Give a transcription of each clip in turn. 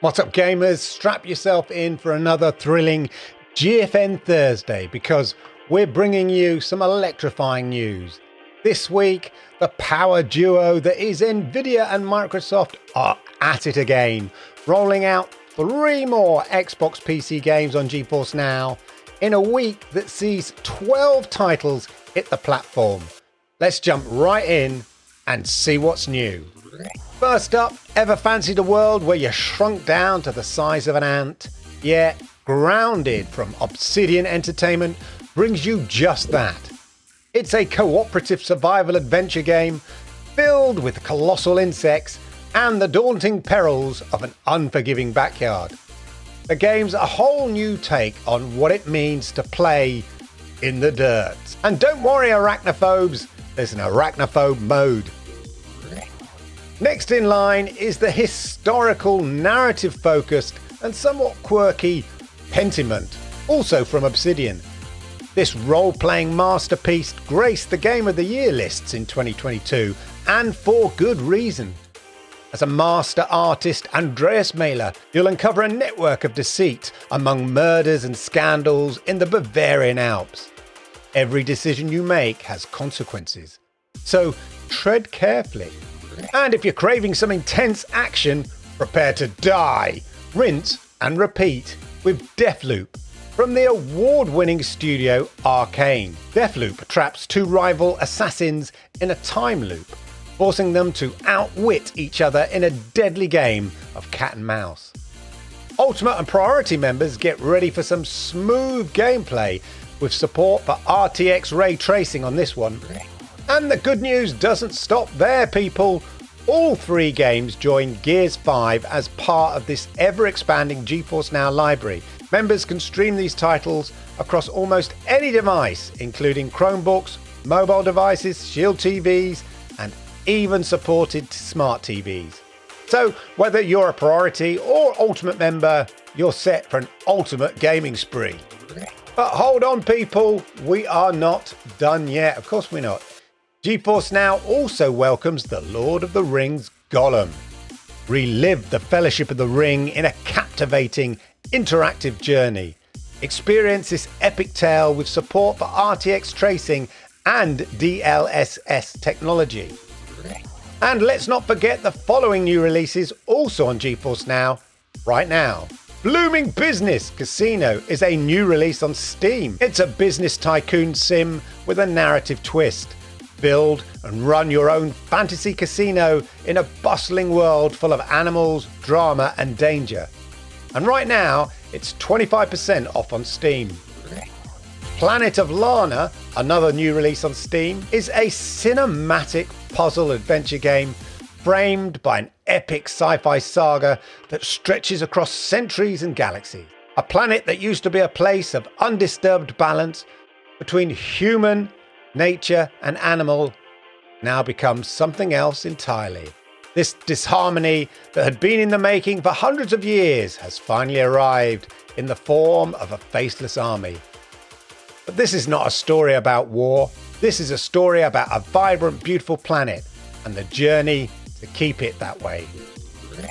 What's up, gamers? Strap yourself in for another thrilling GFN Thursday because we're bringing you some electrifying news. This week, the power duo that is NVIDIA and Microsoft are at it again, rolling out 3 more Xbox PC games on GeForce Now in a week that sees 12 titles hit the platform. Let's jump right in and see what's new. First up, ever fancied a world where you shrunk down to the size of an ant? Yeah, Grounded from Obsidian Entertainment brings you just that. It's a cooperative survival adventure game filled with colossal insects and the daunting perils of an unforgiving backyard. The game's a whole new take on what it means to play in the dirt. And don't worry, arachnophobes, there's an arachnophobe mode. Next in line is the historical, narrative-focused and somewhat quirky Pentiment, also from Obsidian. This role-playing masterpiece graced the Game of the Year lists in 2022, and for good reason. As a master artist, Andreas Mahler, you'll uncover a network of deceit among murders and scandals in the Bavarian Alps. Every decision you make has consequences, so tread carefully. And if you're craving some intense action, prepare to die, rinse and repeat with Deathloop from the award-winning studio Acclaimed. Deathloop traps 2 rival assassins in a time loop, forcing them to outwit each other in a deadly game of cat and mouse. Ultimate and Priority members get ready for some smooth gameplay with support for RTX ray tracing on this one. And the good news doesn't stop there, people. All 3 games join Gears 5 as part of this ever-expanding GeForce Now library. Members can stream these titles across almost any device, including Chromebooks, mobile devices, Shield TVs, and even supported smart TVs. So whether you're a Priority or Ultimate member, you're set for an ultimate gaming spree. But hold on, people, we are not done yet. Of course we're not. GeForce Now also welcomes the Lord of the Rings Gollum. Relive the Fellowship of the Ring in a captivating, interactive journey. Experience this epic tale with support for RTX tracing and DLSS technology. And let's not forget the following new releases also on GeForce Now right now. Blooming Business Casino is a new release on Steam. It's a business tycoon sim with a narrative twist. Build and run your own fantasy casino in a bustling world full of animals, drama and danger. And right now, it's 25% off on Steam. Planet of Lana, another new release on Steam, is a cinematic puzzle adventure game framed by an epic sci-fi saga that stretches across centuries and galaxies. A planet that used to be a place of undisturbed balance between human, nature and animal now becomes something else entirely. This disharmony that had been in the making for hundreds of years has finally arrived in the form of a faceless army. But this is not a story about war. This is a story about a vibrant, beautiful planet and the journey to keep it that way.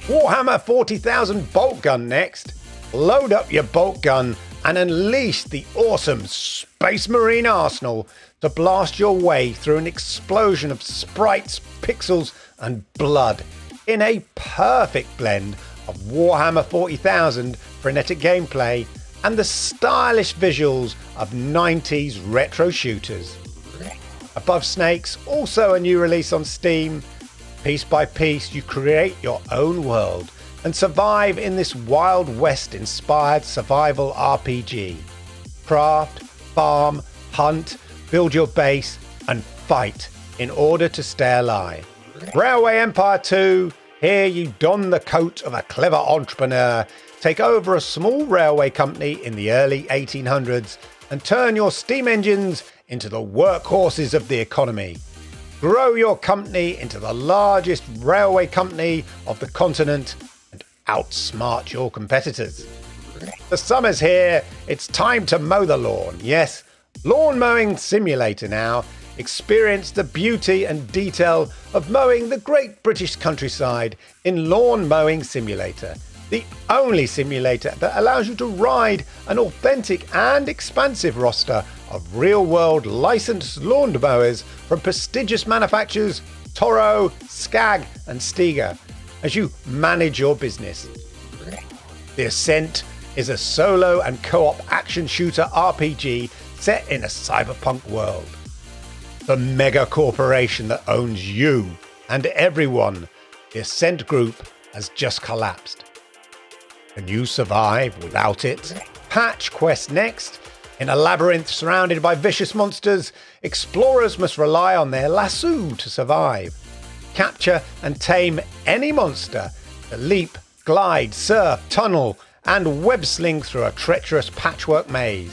Warhammer 40,000 bolt gun next. Load up your bolt gun and unleash the awesome Space Marine arsenal to blast your way through an explosion of sprites, pixels and blood in a perfect blend of Warhammer 40,000 frenetic gameplay and the stylish visuals of 90s retro shooters. Above Snakes, also a new release on Steam. Piece by piece, you create your own world and survive in this Wild West-inspired survival RPG. Craft, farm, hunt, build your base, and fight in order to stay alive. Railway Empire 2, here you don the coat of a clever entrepreneur, take over a small railway company in the early 1800s, and turn your steam engines into the workhorses of the economy. Grow your company into the largest railway company of the continent and outsmart your competitors. The summer's here, it's time to mow the lawn. Yes, Lawn Mowing Simulator now. Experience the beauty and detail of mowing the great British countryside in Lawn Mowing Simulator. the only simulator that allows you to ride an authentic and expansive roster of real-world licensed lawnmowers from prestigious manufacturers Toro, Skag and Stiga as you manage your business. The Ascent is a solo and co-op action shooter RPG set in a cyberpunk world. The mega corporation that owns you and everyone, the Ascent Group, has just collapsed. Can you survive without it? Patch Quest next. In a labyrinth surrounded by vicious monsters, explorers must rely on their lasso to survive. Capture and tame any monster to leap, glide, surf, tunnel, and web-sling through a treacherous patchwork maze.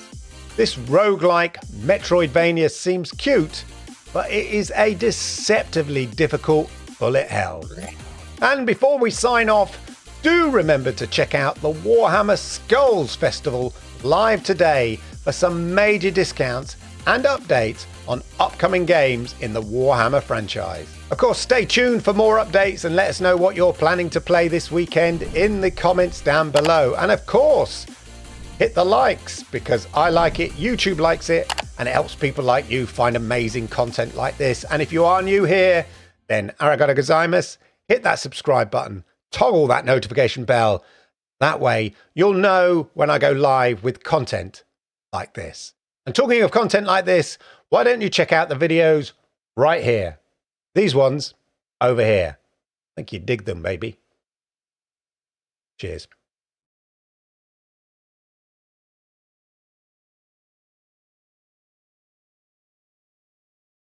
This roguelike Metroidvania seems cute, but it is a deceptively difficult bullet hell. And before we sign off, do remember to check out the Warhammer Skulls Festival live today for some major discounts and updates on upcoming games in the Warhammer franchise. Of course, stay tuned for more updates and let us know what you're planning to play this weekend in the comments down below. And of course, hit the likes because I like it, YouTube likes it, and it helps people like you find amazing content like this. And if you are new here, then arigato gozaimasu, hit that subscribe button, toggle that notification bell. That way you'll know when I go live with content like this. And talking of content like this, why don't you check out the videos right here? These ones over here. I think you dig them, baby. Cheers.